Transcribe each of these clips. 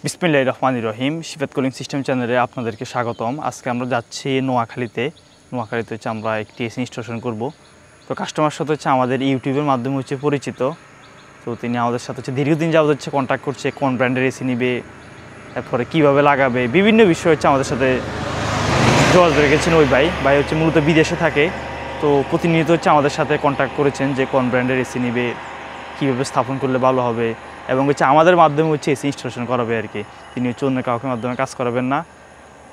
বিসমিল্লাহির রহমানির রহিম। সিফাত cooling system চ্যানেলে আপনাদেরকে স্বাগতম। আজকে আমরা যাচ্ছি নোয়াখালীতে হচ্ছে আমরা একটি এসি ইনস্টলেশন করব। তো কাস্টমার সাথে হচ্ছে আমাদের ইউটিউবের মাধ্যমে হচ্ছে পরিচিত। তো তিনি আমাদের সাথে হচ্ছে দীর্ঘদিন যাবত হচ্ছে কন্ট্যাক্ট করছে, কোন ব্র্যান্ডের এসি নিবে, তারপরে কীভাবে লাগাবে, বিভিন্ন বিষয় হচ্ছে আমাদের সাথে যোগাযোগ রেখেছেন। ওই ভাই হচ্ছে মূলত বিদেশে থাকে। তো প্রতিনিয়ত হচ্ছে আমাদের সাথে কন্ট্যাক্ট করেছেন যে কোন ব্র্যান্ডের এসি নিবে, কীভাবে স্থাপন করলে ভালো হবে, এবং হচ্ছে আমাদের মাধ্যমে হচ্ছে এসি ইনস্টলেশন করাবে আর কি। তিনি হচ্ছে অন্য কাউকে মাধ্যমে কাজ করাবেন না।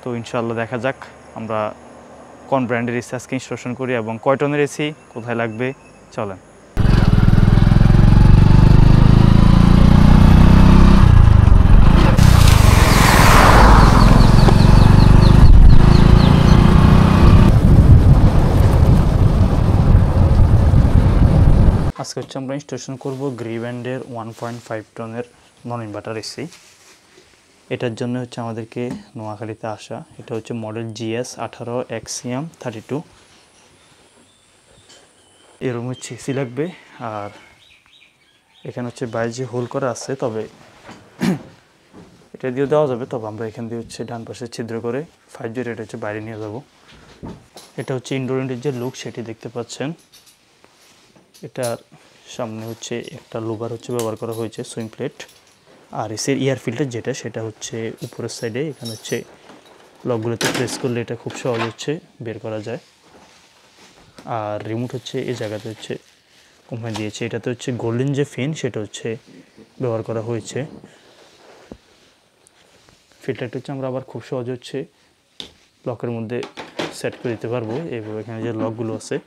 তো ইনশাআল্লাহ দেখা যাক আমরা কোন ব্র্যান্ডের এসি আজকে ইনস্টলেশন করি এবং কয় টনের এসি, কোথায় লাগবে, চলেন। আজকে হচ্ছে আমরা ইনস্টলেশন করব গ্রি ব্র্যান্ডের 1.5 টনের নন ইনভার্টার এসি। এটার জন্য হচ্ছে আমাদেরকে নোয়াখালীতে আসা। এটা হচ্ছে মডেল GS 18 XCM32। এরকম হচ্ছে এসি লাগবে। আর এখানে হচ্ছে বাইরে যে হোল করা আছে, তবে এটা দিয়ে দেওয়া যাবে, তবে আমরা এখান দিয়ে হচ্ছে ডান পাশে ছিদ্র করে 5 এটা হচ্ছে বাইরে নিয়ে যাব। এটা হচ্ছে ইনডোর ইউনিটের যে লুক সেটি দেখতে পাচ্ছেন। এটার সামনে হচ্ছে একটা লোভার হচ্ছে ব্যবহার করা হয়েছে, সুইং প্লেট। আর এসির এয়ার ফিল্টার যেটা, সেটা হচ্ছে উপরের সাইডে। এখানে হচ্ছে লকগুলোতে প্রেস করলে এটা খুব সহজ হচ্ছে বের করা যায়। আর রিমোট হচ্ছে এই জায়গাতে হচ্ছে কোম্পানি দিয়েছে। এটাতে হচ্ছে গোল্ডেন যে ফিন, সেটা হচ্ছে ব্যবহার করা হয়েছে। ফিল্টারটা হচ্ছে আমরা আবার খুব সহজ হচ্ছে লকের মধ্যে সেট করে দিতে পারবো। এবং এখানে যে লকগুলো আছে,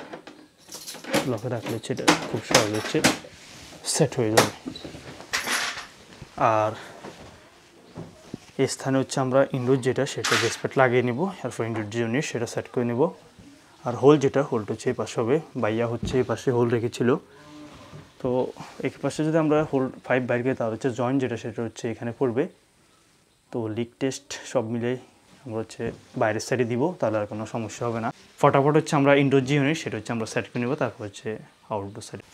লকে রাখলে হচ্ছে এটা খুব সহজ হচ্ছে সেট হয়ে যাবে। আর এই স্থানে হচ্ছে আমরা ইনডোর যেটা, সেটা বেসপ্লেট লাগিয়ে নিব। এরপর ইনডোর যে ইউনিট সেটা সেট করে নিব। আর হোলটা হচ্ছে এই পাশে হবে। বাইয়া হচ্ছে এই পাশে হোল রেখেছিল। তো এই পাশে যদি আমরা হোল 5 বাইর করি, তাহলে হচ্ছে জয়েন্ট যেটা, সেটা হচ্ছে এখানে পড়বে। তো লিক টেস্ট সব মিলে আমরা হচ্ছে বাইরের সাইডে দিব, তাহলে আর কোনো সমস্যা হবে না। ফটাফট হচ্ছে আমরা ইনডোর যে ইউনিট, সেটা হচ্ছে আমরা সেট করে নেব। তারপর হচ্ছে আউটডোর সাইডে।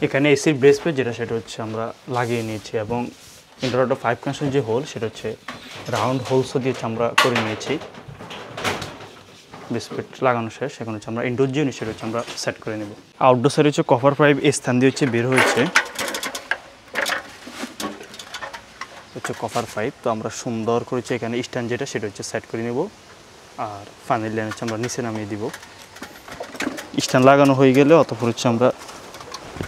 এখানে এসির ব্রেস প্লেট যেটা, সেটা হচ্ছে আমরা লাগিয়ে নিয়েছি। এবং ইনভার্টার 5 কানেকশন যে হোল, সেটা হচ্ছে রাউন্ড হোলসও দিয়ে আমরা করে নিয়েছি। ব্রেস প্লেট লাগানো শেষ। এখন হচ্ছে আমরা ইনডোর যে ইউনিট, সেটা হচ্ছে আমরা সেট করে নেব। আউটডোর সাইডে হচ্ছে কভার পাইপ এই স্থান দিয়ে হচ্ছে বের হয়েছে, হচ্ছে কভার পাইপ। তো আমরা সুন্দর করেছি এখানে স্ট্যান্ড যেটা, সেটা হচ্ছে সেট করে নেব। আর ফাইনাল লাইন হচ্ছে আমরা নিচে নামিয়ে দিব। স্ট্যান্ড লাগানো হয়ে গেলে অতঃপর হচ্ছে আমরা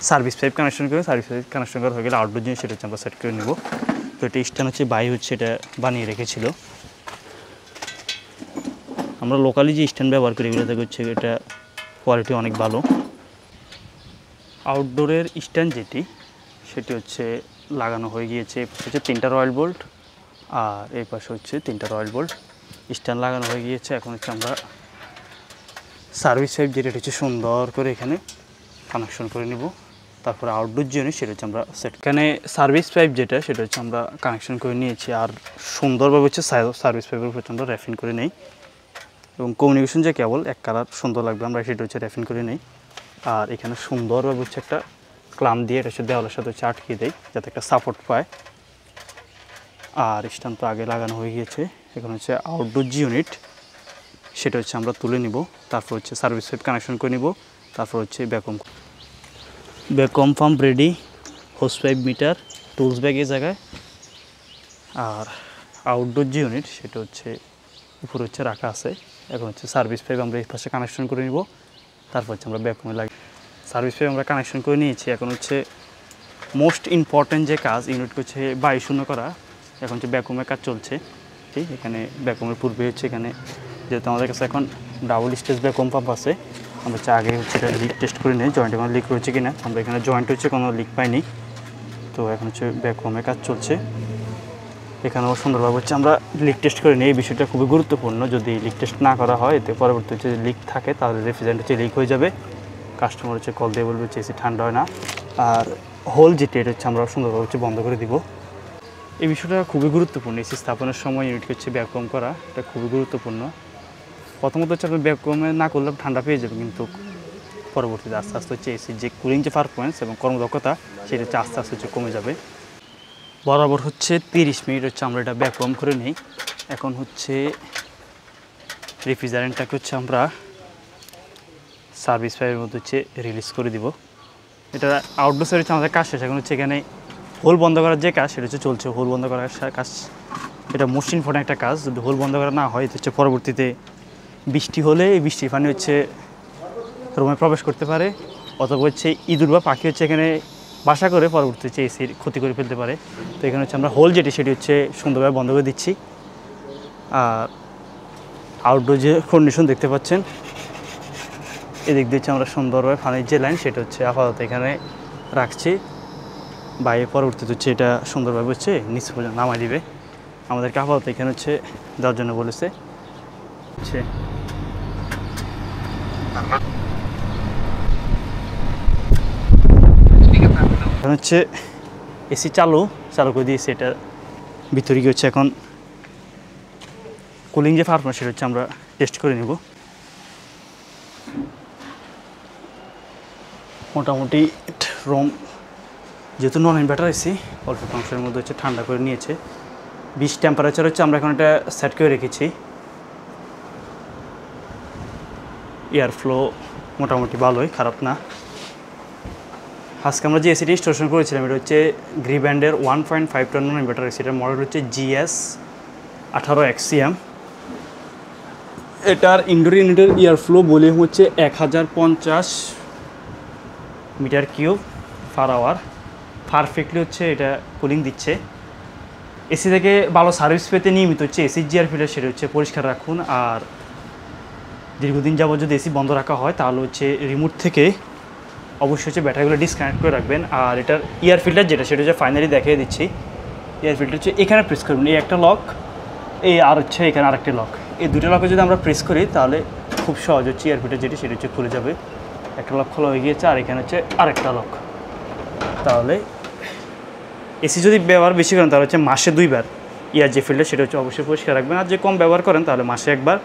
সার্ভিস পাইপ কানেকশন করে, সার্ভিস পাইপ কানেকশন করা হয়ে গেলে আউটডোর জিনিস, সেটা হচ্ছে আমরা সেট করে নেব। তো এটা স্ট্যান্ড হচ্ছে বাই হচ্ছে এটা বানিয়ে রেখেছিল। আমরা লোকালি যে স্ট্যান্ড ব্যবহার করি, এগুলো থেকে হচ্ছে এটা কোয়ালিটি অনেক ভালো। আউটডোরের স্ট্যান্ড যেটি, সেটি হচ্ছে লাগানো হয়ে গিয়েছে। হচ্ছে 3টা রয়্যাল বোল্ট, আর এই পাশে হচ্ছে 3টা রয়্যাল বোল্ট। স্ট্যান্ড লাগানো হয়ে গিয়েছে। এখন হচ্ছে আমরা সার্ভিস পাইপ যেটা হচ্ছে সুন্দর করে এখানে কানেকশন করে নিব। তারপরে আউটডোর যে ইউনিট, সেটা হচ্ছে আমরা সেট। এখানে সার্ভিস পাইপ যেটা, সেটা হচ্ছে আমরা কানেকশন করে নিয়েছি। আর সুন্দরভাবে হচ্ছে সার্ভিস পাইপের উপর আমরা র্যাফিং করে নেই। এবং কমিউনিকেশন যে কেবল এক কালার সুন্দর লাগবে, আমরা সেটা হচ্ছে র্যাফিং করে নেই। আর এখানে সুন্দরভাবে হচ্ছে একটা ক্লাম দিয়ে এটা হচ্ছে দেওয়ালের সাথে হচ্ছে আটকে দেয়, যাতে একটা সাপোর্ট পায়। আর স্ট্যান্ড তো আগে লাগানো হয়ে গিয়েছে। এখন হচ্ছে আউটডোর যে ইউনিট, সেটা হচ্ছে আমরা তুলে নিব। তারপর হচ্ছে সার্ভিস পাইপ কানেকশন করে নিব। তারপর হচ্ছে vacuum pump ready, hose pipe, meter, tools bag এই জায়গায়। আর আউটডোর যে ইউনিট, সেটা হচ্ছে উপরে হচ্ছে রাখা আছে। এখন হচ্ছে সার্ভিস পাইপ আমরা এই পাশে কানেকশন করে নিব। তারপর হচ্ছে আমরা ব্যাকমে লাগি। সার্ভিস পাইপ আমরা কানেকশন করে নিয়েছি। এখন হচ্ছে মোস্ট ইম্পর্ট্যান্ট যে কাজ, ইউনিটকে হচ্ছে বায়ু শূন্য করা। এখন হচ্ছে ব্যাকমের কাজ চলছে। ঠিক এখানে ব্যাকমের পূর্বে হচ্ছে এখানে, যেহেতু আমাদের কাছে এখন ডাবল স্টেজ ব্যাকম পাম্প আছে, আমরা হচ্ছে আগে হচ্ছে এটা লিক টেস্ট করে নিই, জয়েন্টে কোনো লিক রয়েছে কিনা। আমরা এখানে জয়েন্ট হচ্ছে কোনো লিক পাইনি। তো এখন হচ্ছে ব্যাকমের কাজ চলছে। এখানেও সুন্দরভাবে হচ্ছে আমরা লিক টেস্ট করে নিই। এই বিষয়টা খুবই গুরুত্বপূর্ণ। যদি লিক টেস্ট না করা হয়, এতে পরবর্তী হচ্ছে লিক থাকে, তাহলে রেফ্রিজারেন্ট হচ্ছে লিক হয়ে যাবে। কাস্টমার হচ্ছে কল দিয়ে বলবে যে এসি ঠান্ডা হয় না। আর হোল যেটি এটা হচ্ছে আমরা সুন্দরভাবে হচ্ছে বন্ধ করে দিব। এই বিষয়টা খুবই গুরুত্বপূর্ণ। এসি স্থাপনের সময় ইউনিটকে হচ্ছে ভ্যাকুয়াম করা, এটা খুবই গুরুত্বপূর্ণ। প্রথমত হচ্ছে আপনি ভ্যাকুয়ামে না করলে ঠান্ডা পেয়ে যাবে, কিন্তু পরবর্তীতে আস্তে আস্তে হচ্ছে এসির যে কুলিং যে পারফরমেন্স এবং কর্মদক্ষতা সেটা হচ্ছে আস্তে আস্তে হচ্ছে কমে যাবে। বরাবর হচ্ছে 30 মিনিট হচ্ছে আমরা এটা ভ্যাকুয়াম করে নিই। এখন হচ্ছে রেফ্রিজারেন্টটাকে হচ্ছে আমরা সার্ভিস পাইপের মধ্যে হচ্ছে রিলিজ করে দিব। এটা আউটডোর সাইড হচ্ছে আমাদের কাজ শেষ। এখন হচ্ছে এখানে হোল বন্ধ করার যে কাজ সেটা হচ্ছে চলছে, হোল বন্ধ করার কাজ। এটা মোস্ট ইম্পর্টেন্ট একটা কাজ। যদি হোল বন্ধ করা না হয়, হচ্ছে পরবর্তীতে বৃষ্টি হলে এই বৃষ্টির পানি হচ্ছে রুমে প্রবেশ করতে পারে, অথবা হচ্ছে ইঁদুর বা পাখি হচ্ছে এখানে বাসা করে পরবর্তীতে হচ্ছে এসির ক্ষতি করে ফেলতে পারে। তো এখানে হচ্ছে আমরা হোল যেটি সেটি হচ্ছে সুন্দরভাবে বন্ধ করে দিচ্ছি। আর আউটডোর যে কন্ডিশন দেখতে পাচ্ছেন, এদিক দিয়ে হচ্ছে আমরা সুন্দরভাবে পানির যে লাইন সেটা হচ্ছে আপাতত এখানে রাখছি। বাইরে পরবর্তীতে হচ্ছে এটা সুন্দরভাবে হচ্ছে নিচ পর্যন্ত নামাই দিবে। আমাদেরকে আপাতত এখানে হচ্ছে দেওয়ার জন্য বলেছে। এখন হচ্ছে এসি চালু করে দিয়েছি। এটা ভিতরে গিয়ে হচ্ছে এখন কুলিং যে পারফরমেন্স সেটা হচ্ছে আমরা টেস্ট করে নেব। মোটামুটি রুম যেহেতু নন ইনভার্টার এসি, অল্প অংশের মধ্যে হচ্ছে ঠান্ডা করে নিয়েছে। 20 টেম্পারেচার হচ্ছে আমরা এখন এটা সেট করে রেখেছি। এয়ার ফ্লো মোটামুটি ভালোই, খারাপ না। আজকে আমরা যে এসিটি ইনস্টলেশন করেছিলাম এটা হচ্ছে গ্রি ব্যান্ডের 1.5 টন নন ইনভার্টার এসি। এটার মডেল হচ্ছে GS18 XCM। এটার ইনডোর ইউনিটের এয়ার ফ্লো ভলিউম হচ্ছে 1050 metre cube per hour. Perfectly হচ্ছে এটা কুলিং দিচ্ছে। এসি থেকে ভালো সার্ভিস পেতে নিয়মিত হচ্ছে এসির জিআর ফিল্টার সেটা হচ্ছে পরিষ্কার রাখুন। আর দীর্ঘদিন যাবত যদি এসি বন্ধ রাখা হয় তাহলে হচ্ছে রিমোট থেকে অবশ্যই হচ্ছে ব্যাটারিগুলো ডিসকানেক্ট করে রাখবেন। আর এটার এয়ার ফিল্টার যেটা সেটা হচ্ছে ফাইনালি দেখিয়ে দিচ্ছি। এয়ার ফিল্টার হচ্ছে এখানে প্রেস করবেন, এই একটা লক, এই আর হচ্ছে এখানে আরেকটি লক। এই দুটো লকে যদি আমরা প্রেস করি তাহলে খুব সহজ হচ্ছে এয়ার ফিল্টার যেটি সেটা হচ্ছে খুলে যাবে। একটা লক খোলা হয়ে গিয়েছে, আর এখানে হচ্ছে আরেকটা লক। তাহলে এসি যদি ব্যবহার বেশি করেন তাহলে হচ্ছে মাসে 2 বার এয়ার যে ফিল্টার সেটা হচ্ছে অবশ্যই পরিষ্কার রাখবেন। আর যে কম ব্যবহার করেন তাহলে মাসে 1 বার।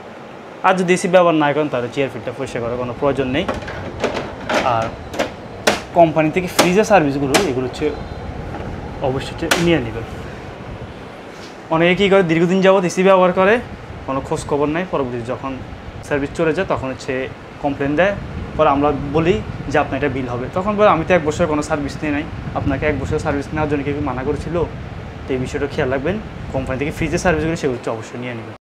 আর যদি এসি ব্যবহার না করেন তাহলে এয়ার ফিল্টার পরিষ্কার করার কোনো প্রয়োজন নেই। আর কোম্পানি থেকে ফ্রিজের সার্ভিসগুলো এগুলো হচ্ছে অবশ্যই হচ্ছে নিয়ে নেবেন। অনেকে কী করে দীর্ঘদিন যাবত এসি ব্যবহার করে, কোনো খোঁজ খবর নেই, পরবর্তীতে যখন সার্ভিস চলে যায় তখন হচ্ছে কমপ্লেন দেয়। পরে আমরা বলি যে আপনার এটা বিল হবে, তখন বলে আমি তো 1 বছরের কোনো সার্ভিস নিয়ে নাই, আপনাকে 1 বছরের সার্ভিস নেওয়ার জন্য কেউ মানা করেছিল। তো এই বিষয়টা খেয়াল রাখবেন, কোম্পানি থেকে ফ্রিজের সার্ভিসগুলো সেগুলো হচ্ছে অবশ্যই নিয়ে নেবেন।